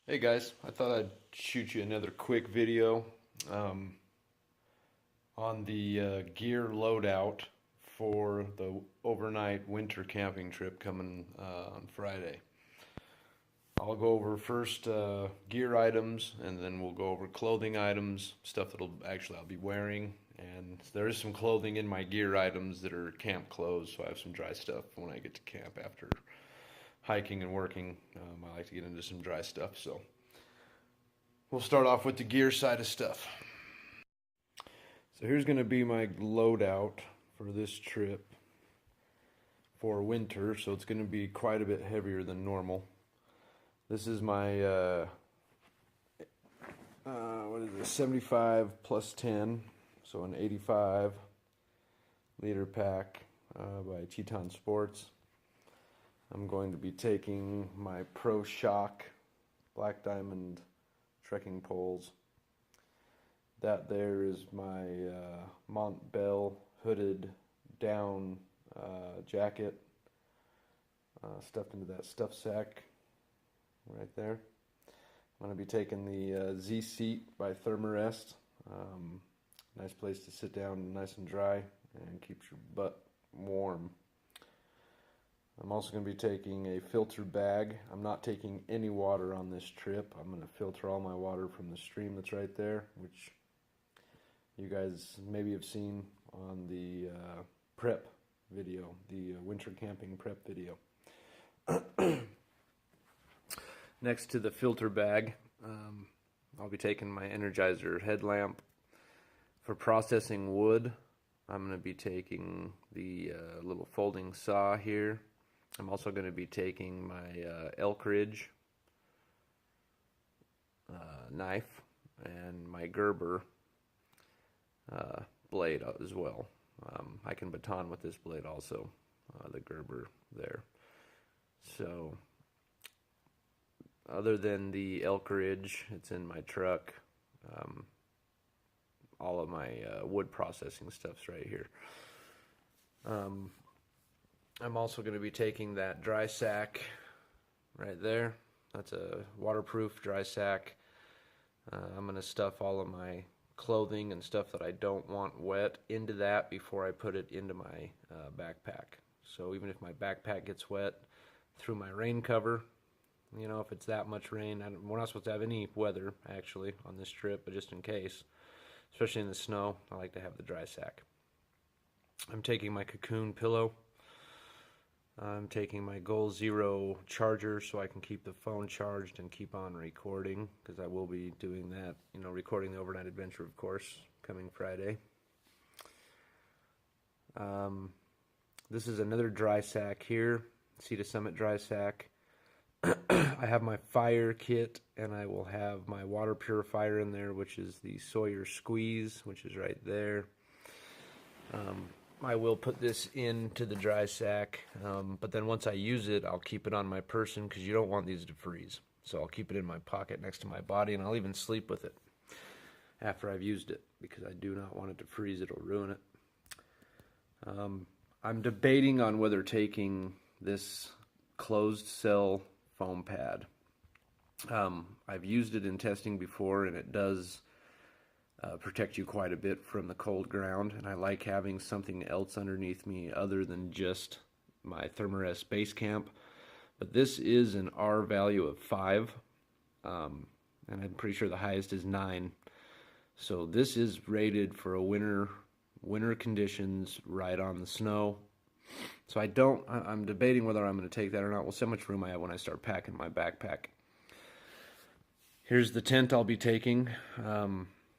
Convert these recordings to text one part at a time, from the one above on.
Hey guys, I thought I'd shoot you another quick video um, on the gear loadout for the overnight winter camping trip coming on Friday. I'll go over first gear items, and then we'll go over clothing items, stuff I'll be wearing, and there is some clothing in my gear items that are camp clothes, so I have some dry stuff when I get to camp after hiking and working. I like to get into some dry stuff, so we'll start off with the gear side of stuff. So here's going to be my loadout for this trip for winter, so it's going to be quite a bit heavier than normal. This is my what is this, 75 plus 10, so an 85 liter pack by Teton Sports. I'm going to be taking my Pro Shock Black Diamond trekking poles. That there is my Mont Bell hooded down jacket stuffed into that stuff sack right there. I'm going to be taking the Z Seat by Thermarest. Nice place to sit down, nice and dry, and keeps your butt warm. I'm also going to be taking a filter bag. I'm not taking any water on this trip. I'm going to filter all my water from the stream that's right there, which you guys maybe have seen on the prep video, the winter camping prep video. Next to the filter bag, I'll be taking my Energizer headlamp. For processing wood, I'm going to be taking the little folding saw here. I'm also going to be taking my Elk Ridge knife and my Gerber blade as well. I can baton with this blade also, the Gerber there. So, other than the Elk Ridge, it's in my truck. All of my wood processing stuff's right here. I'm also going to be taking that dry sack right there. That's a waterproof dry sack. I'm going to stuff all of my clothing and stuff that I don't want wet into that before I put it into my backpack. So even if my backpack gets wet through my rain cover, you know, if it's that much rain, we're not supposed to have any weather actually on this trip, but just in case, especially in the snow, I like to have the dry sack. I'm taking my Cocoon pillow. I'm taking my Goal Zero charger so I can keep the phone charged and keep on recording, because I will be doing that, you know, recording the overnight adventure, of course, coming Friday. This is another dry sack here, Sea to Summit dry sack. I have my fire kit, and I will have my water purifier in there, which is the Sawyer Squeeze, which is right there. I will put this into the dry sack, but then once I use it, I'll keep it on my person, because you don't want these to freeze. So I'll keep it in my pocket next to my body, and I'll even sleep with it after I've used it, because I do not want it to freeze. It'll ruin it. I'm debating on whether taking this closed cell foam pad. I've used it in testing before, and it does protect you quite a bit from the cold ground, and I like having something else underneath me other than just my Thermarest base camp. But this is an R value of 5, and I'm pretty sure the highest is 9. So this is rated for a winter conditions, right on the snow. So I'm debating whether I'm going to take that or not. We'll see how much room I have when I start packing my backpack. Here's the tent I'll be taking.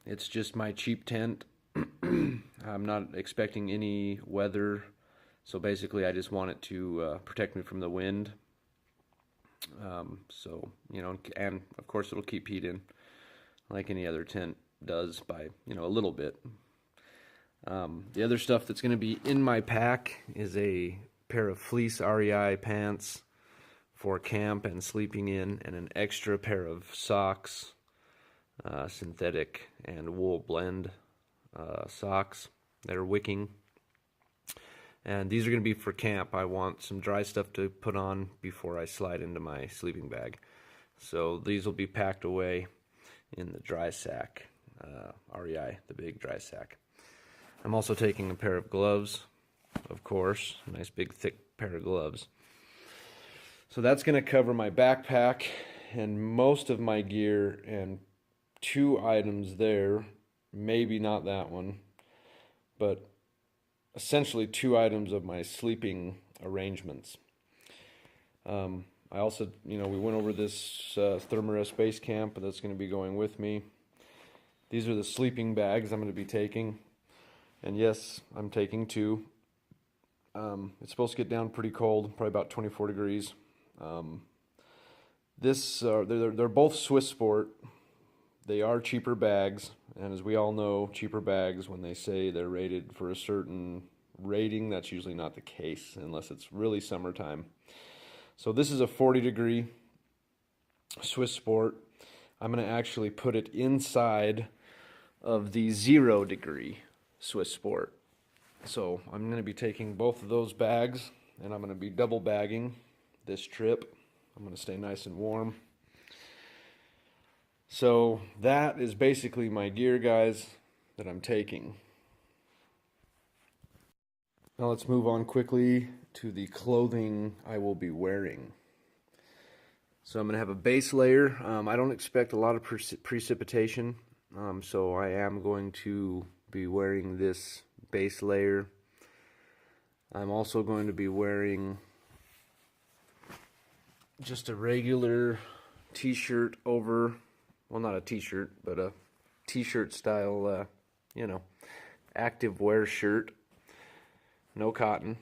It's just my cheap tent. I'm not expecting any weather, so basically I just want it to protect me from the wind. So, you know, and of course it'll keep heat in like any other tent does by, you know, a little bit. The other stuff that's going to be in my pack is a pair of fleece REI pants for camp and sleeping in, and an extra pair of socks, synthetic and wool blend socks that are wicking. And these are going to be for camp. I want some dry stuff to put on before I slide into my sleeping bag. So these will be packed away in the dry sack, REI, the big dry sack. I'm also taking a pair of gloves, of course, a nice big thick pair of gloves. So that's going to cover my backpack and most of my gear and 2 items there, maybe not that one, but essentially 2 items of my sleeping arrangements. I also, you know, we went over this Thermarest base camp, that's going to be going with me. These are the sleeping bags I'm going to be taking. And yes, I'm taking 2. It's supposed to get down pretty cold, probably about 24 degrees. They're both Swiss Sport. They are cheaper bags, and as we all know, cheaper bags, when they say they're rated for a certain rating, that's usually not the case unless it's really summertime. So this is a 40-degree Swiss Sport. I'm going to actually put it inside of the 0-degree Swiss Sport. So I'm going to be taking both of those bags, and I'm going to be double bagging this trip. I'm going to stay nice and warm. So that is basically my gear, guys, that I'm taking. Now let's move on quickly to the clothing I will be wearing. So I'm going to have a base layer. I don't expect a lot of precipitation, so I am going to be wearing this base layer. I'm also going to be wearing just a regular t-shirt over, well, not a t-shirt, but a t-shirt style, you know, active wear shirt, no cotton,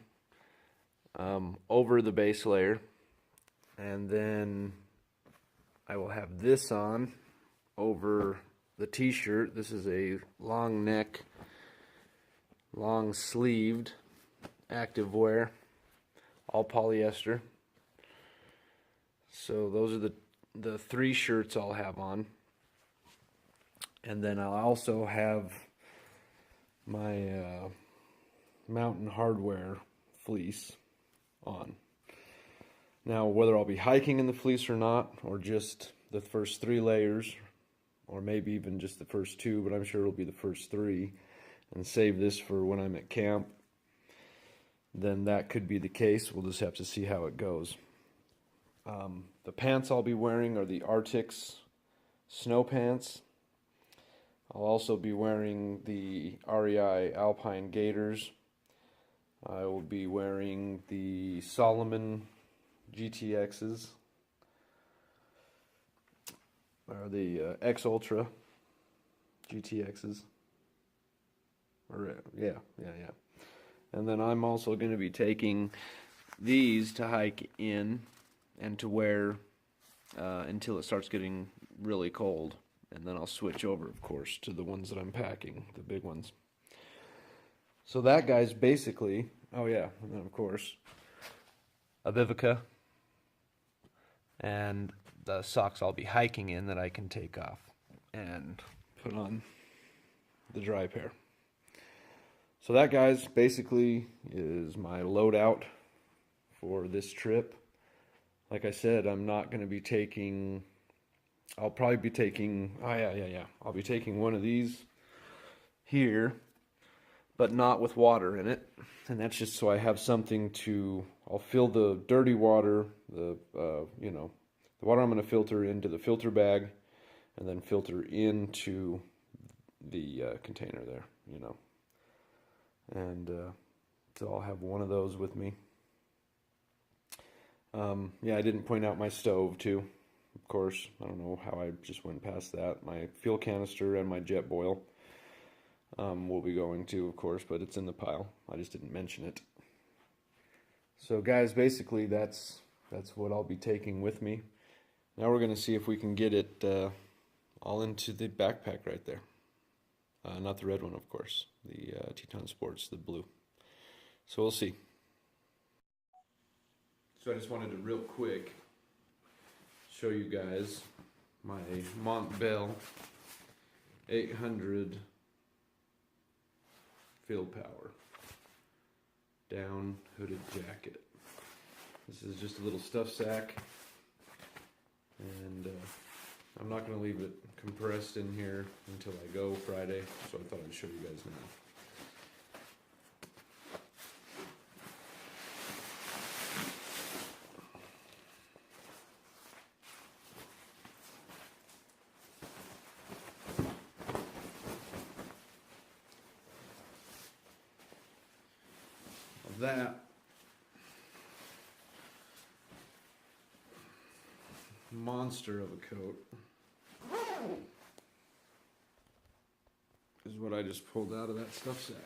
over the base layer. And then I will have this on over the t-shirt. This is a long neck, long sleeved active wear, all polyester. So those are the 3 shirts I'll have on. And then I'll also have my Mountain Hardwear fleece on. Now, whether I'll be hiking in the fleece or not, or just the first 3 layers, or maybe even just the first 2, but I'm sure it'll be the first 3, and save this for when I'm at camp, then that could be the case. We'll just have to see how it goes. The pants I'll be wearing are the Arctics snow pants. I'll also be wearing the REI Alpine Gaiters. I will be wearing the Solomon GTXs, or the X Ultra GTXs. Or yeah. And then I'm also going to be taking these to hike in and to wear until it starts getting really cold. And then I'll switch over, of course, to the ones that I'm packing, the big ones. So that, guys, basically, oh yeah, and then of course, a Vivica, and the socks I'll be hiking in that I can take off and put on the dry pair. So that, guys, basically is my loadout for this trip. Like I said, I'm not going to be taking, I'll probably be taking, I'll be taking one of these here, but not with water in it. And that's just so I have something to, I'll fill the dirty water, the water I'm going to filter into the filter bag, and then filter into the container there, And so I'll have one of those with me. I didn't point out my stove too. Of course, I don't know how I just went past that. My fuel canister and my jet boil will be going too, of course, but it's in the pile. I just didn't mention it. So guys, basically that's That's what I'll be taking with me. Now we're going to see if we can get it all into the backpack right there. Not the red one, of course. The Teton Sports, the blue. So we'll see. So I just wanted to real quick show you guys my Montbell 800 field power down hooded jacket. This is just a little stuff sack, and I'm not going to leave it compressed in here until I go Friday, so I thought I'd show you guys now. That monster of a coat is what I just pulled out of that stuff sack.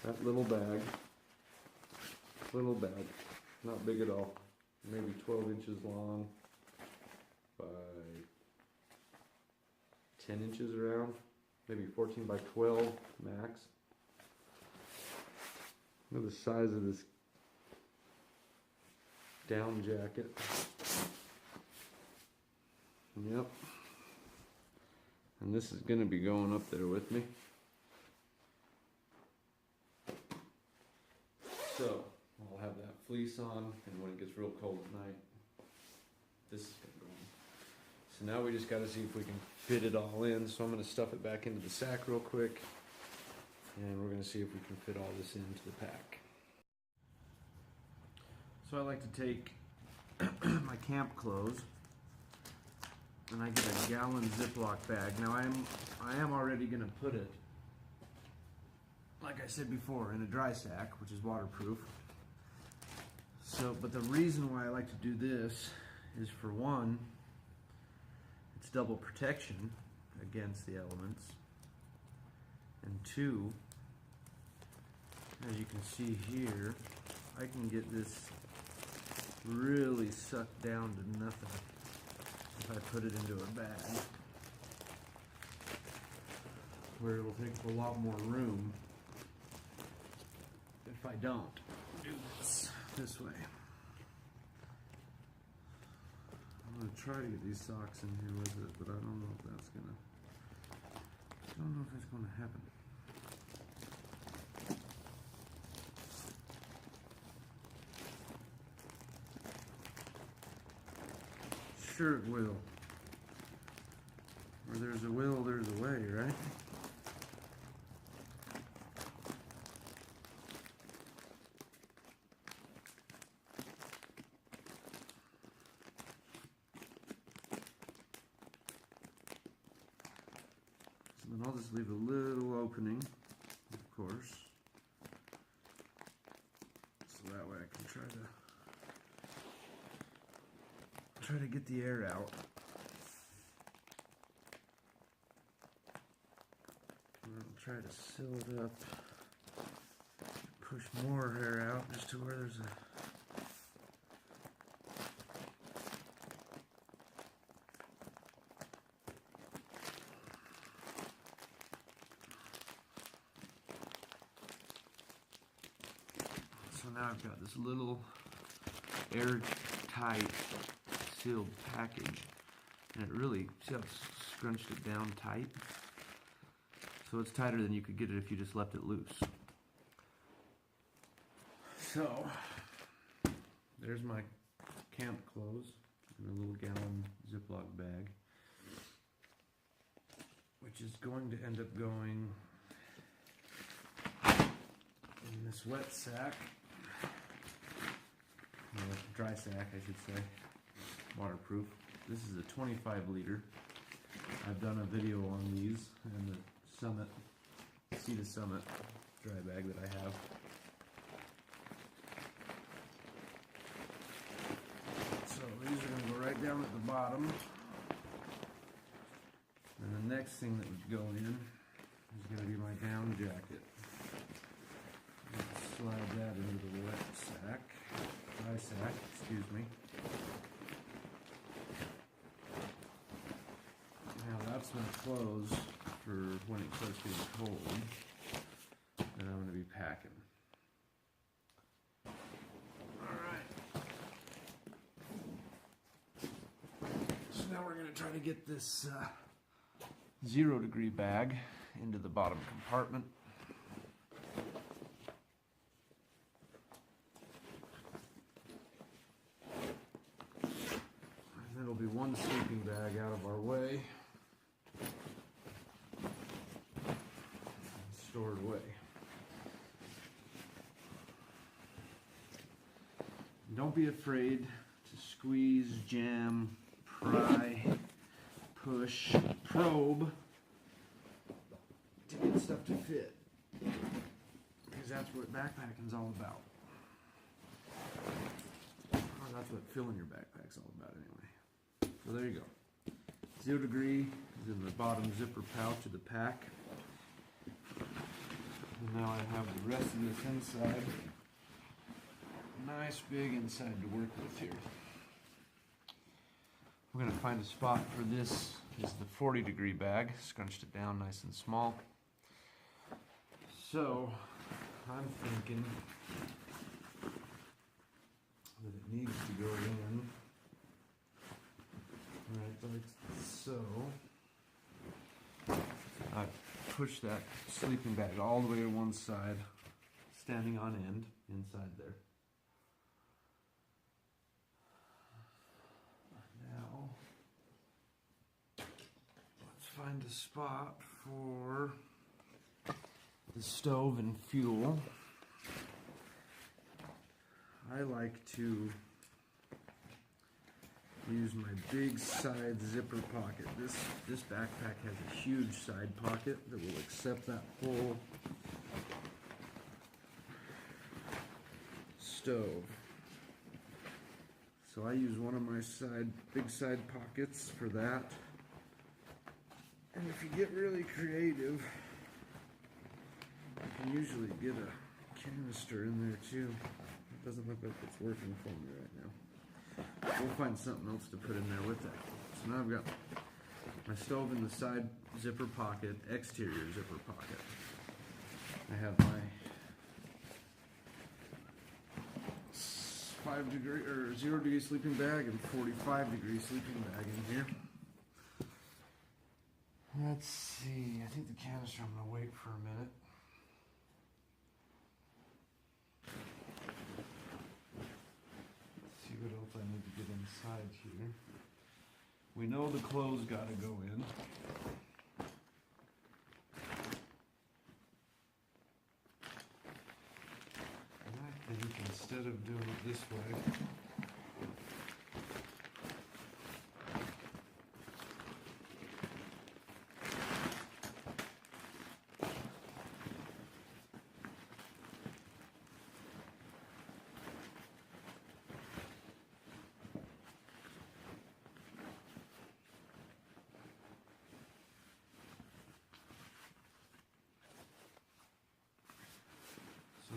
That little bag, not big at all, maybe 12 inches long by 10 inches around, maybe 14 by 12 max. Look at the size of this down jacket. Yep. And this is going to be going up there with me. So, I'll have that fleece on, and when it gets real cold at night, this is going to go on. So now we just got to see if we can fit it all in. So I'm going to stuff it back into the sack real quick, and we're going to see if we can fit all this into the pack. So I like to take my camp clothes, and I get a gallon Ziploc bag. Now I am already going to put it, like I said before, in a dry sack, which is waterproof. So, but the reason why I like to do this is, for one, it's double protection against the elements, and two, as you can see here, I can get this really sucked down to nothing if I put it into a bag, where it will take up a lot more room if I don't do this way. I'm going to try to get these socks in here with it, but I don't know if that's going to happen. Sure it will. Where there's a will, there's a way, right? So then I'll just leave a little opening, of course, so that way I can try to get the air out. And I'll try to seal it up, push more air out just to where there's a So now I've got this little airtight sealed package, and it really, see how it's scrunched it down tight? So it's tighter than you could get it if you just left it loose. So there's my camp clothes in a little gallon Ziploc bag, which is going to end up going in this wet sack, or dry sack I should say, waterproof. This is a 25 liter. I've done a video on these and the Summit, see the Summit dry bag that I have. So these are going to go right down at the bottom. And the next thing that would go in is going to be my down jacket. Slide that into the wet sack, dry sack, excuse me. Now that's my clothes for when it starts getting cold that I'm going to be packing. Alright. So now we're going to try to get this 0 degree bag into the bottom compartment. And it'll be one sleeping bag out of our way. Stored away. Don't be afraid to squeeze, jam, pry, push, probe to get stuff to fit, because that's what backpacking's all about. Or that's what filling your backpack's all about anyway. So there you go. 0 degree is in the bottom zipper pouch of the pack. And now I have the rest of this inside. Nice big inside to work with here. We're going to find a spot for this. Is the 40 degree bag. Scrunched it down nice and small. So I'm thinking that it needs to go in right like so. I push that sleeping bag all the way to one side, standing on end inside there. Now let's find a spot for the stove and fuel. I like to use my big side zipper pocket. This backpack has a huge side pocket that will accept that whole stove. So I use one of my big side pockets for that. And if you get really creative, you can usually get a canister in there too. It doesn't look like it's working for me right now. We'll find something else to put in there with that. So now I've got my stove in the side zipper pocket, exterior zipper pocket. I have my 5 degree or 0 degree sleeping bag and 45 degree sleeping bag in here. Let's see, I think the canister, I'm going to wait for a minute. Let's see what else I need to get inside here. We know the clothes got to go in. And I think instead of doing it this way,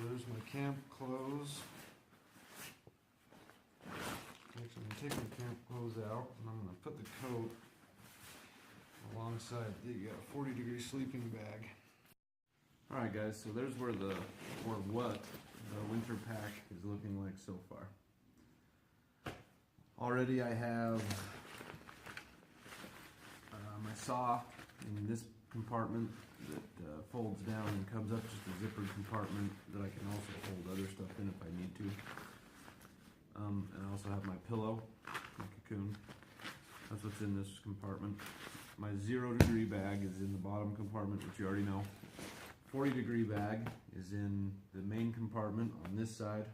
there's my camp clothes. Actually, I'm going to take my camp clothes out and I'm going to put the coat alongside the 40 degree sleeping bag. Alright guys, so there's what the winter pack is looking like so far. Already I have my saw in this compartment that folds down and comes up just a zippered compartment that I can also hold other stuff in if I need to. And I also have my pillow, my cocoon. That's what's in this compartment. My 0 degree bag is in the bottom compartment, which you already know. 40 degree bag is in the main compartment on this side.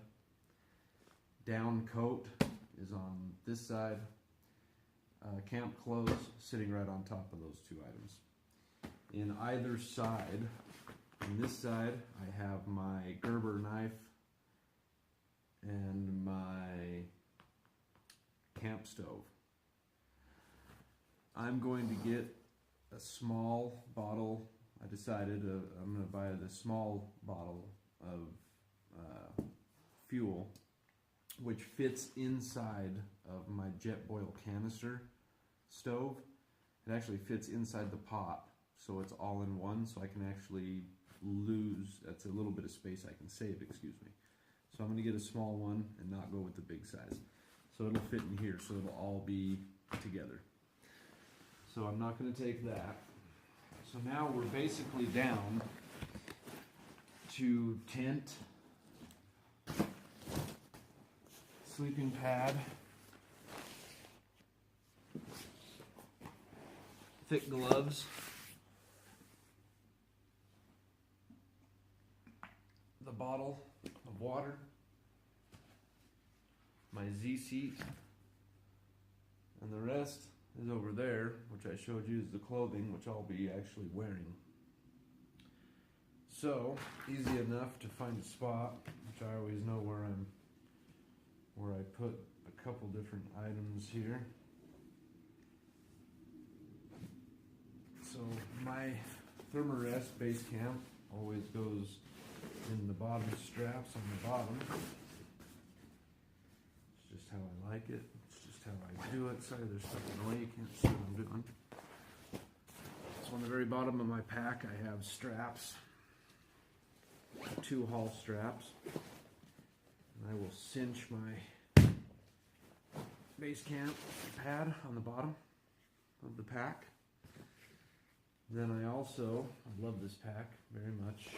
Down coat is on this side. Camp clothes sitting right on top of those two items. In either side, on this side, I have my Gerber knife and my camp stove. I'm going to get a small bottle. I decided I'm going to buy the small bottle of fuel, which fits inside of my jet boil canister stove. It actually fits inside the pot, so it's all in one, so I can actually that's a little bit of space I can save, excuse me. So I'm going to get a small one and not go with the big size. So it'll fit in here, so it'll all be together. So I'm not going to take that. So now we're basically down to tent, sleeping pad, thick gloves, the bottle of water, my Z seat, and the rest is over there, which I showed you is the clothing, which I'll be actually wearing. So easy enough to find a spot, which I always know where I put a couple different items here. So my Thermarest base camp always goes in the bottom straps on the bottom. It's just how I like it. It's just how I do it. Sorry, there's stuff in the way. You can't see what I'm doing. So on the very bottom of my pack, I have straps, 2 Hall straps, and I will cinch my base camp pad on the bottom of the pack. Then I love this pack very much.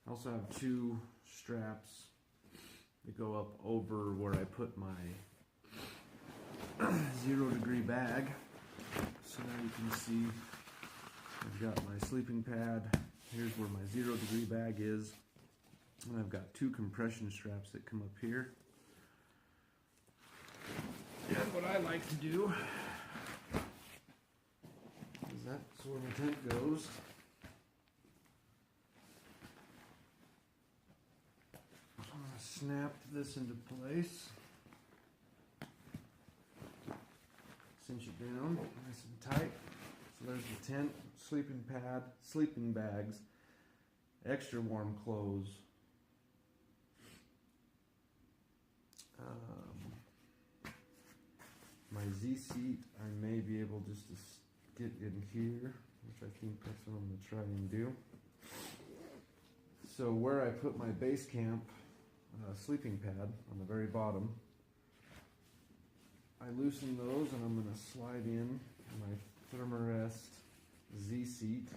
I also have 2 straps that go up over where I put my 0-degree bag. So now you can see I've got my sleeping pad. Here's where my 0-degree bag is. And I've got 2 compression straps that come up here. And what I like to do is that's where my tent goes. So I'm going to snap this into place. Cinch it down nice and tight. So there's the tent, sleeping pad, sleeping bags, extra warm clothes, my Z seat. I may be able just to get in here, which I think that's what I'm going to try and do. So where I put my base camp sleeping pad on the very bottom, I loosen those and I'm going to slide in my Thermarest Z seat.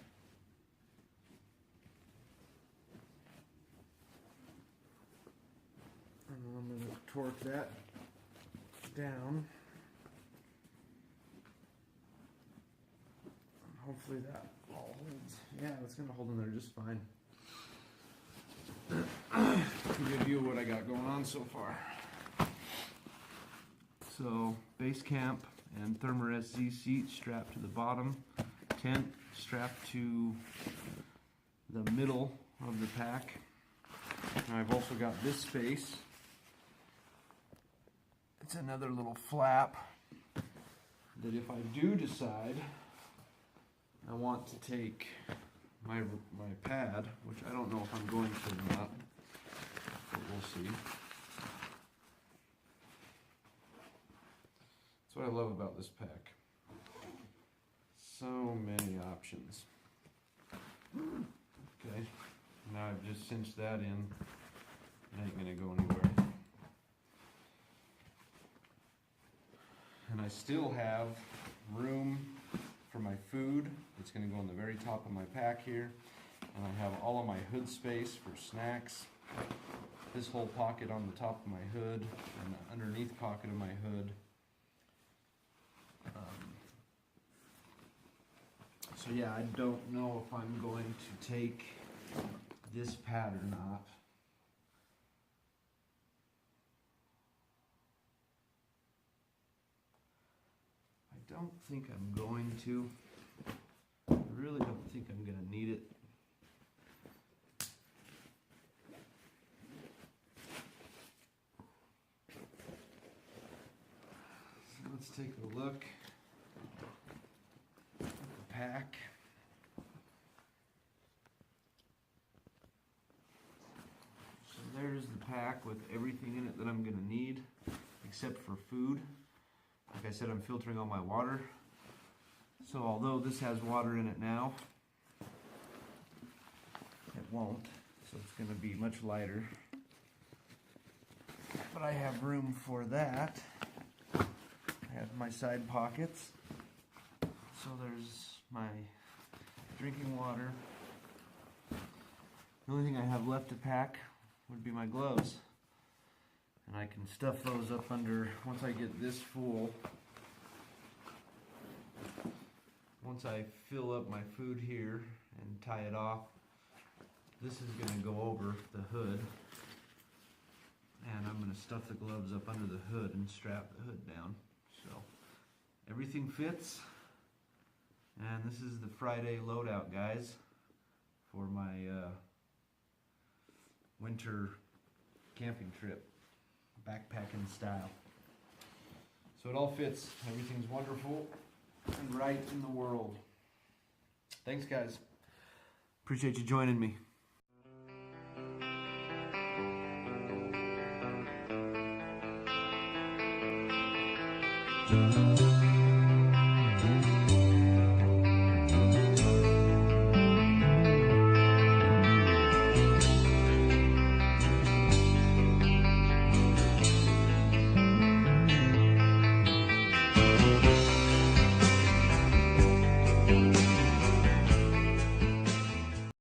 And then I'm going to torque that down. Hopefully that all holds. Yeah, it's going to hold in there just fine. To give you what I got going on so far. So base camp and Thermarest Z seat strapped to the bottom. Tent strapped to the middle of the pack. And I've also got this space. It's another little flap that if I do decide I want to take my pad, which I don't know if I'm going to or not, but we'll see. That's what I love about this pack. So many options. Okay, now I've just cinched that in. It ain't gonna go anywhere. And I still have room for my food. It's going to go on the very top of my pack here. And I have all of my hood space for snacks. This whole pocket on the top of my hood and the underneath pocket of my hood. So yeah, I don't know if I'm going to take this pad or not. I don't think I'm going to. I really don't think I'm going to need it. So let's take a look. pack. So there's the pack with everything in it that I'm gonna need, except for food. Like I said, I'm filtering all my water. So although this has water in it now, it won't. So it's gonna be much lighter. But I have room for that. I have my side pockets. So there's my drinking water. The only thing I have left to pack would be my gloves. And I can stuff those up under, once I get this full, once I fill up my food here and tie it off, this is going to go over the hood. And I'm going to stuff the gloves up under the hood and strap the hood down. So everything fits. And this is the Friday loadout, guys, for my winter camping trip, backpacking style. So it all fits. Everything's wonderful and right in the world. Thanks, guys. Appreciate you joining me.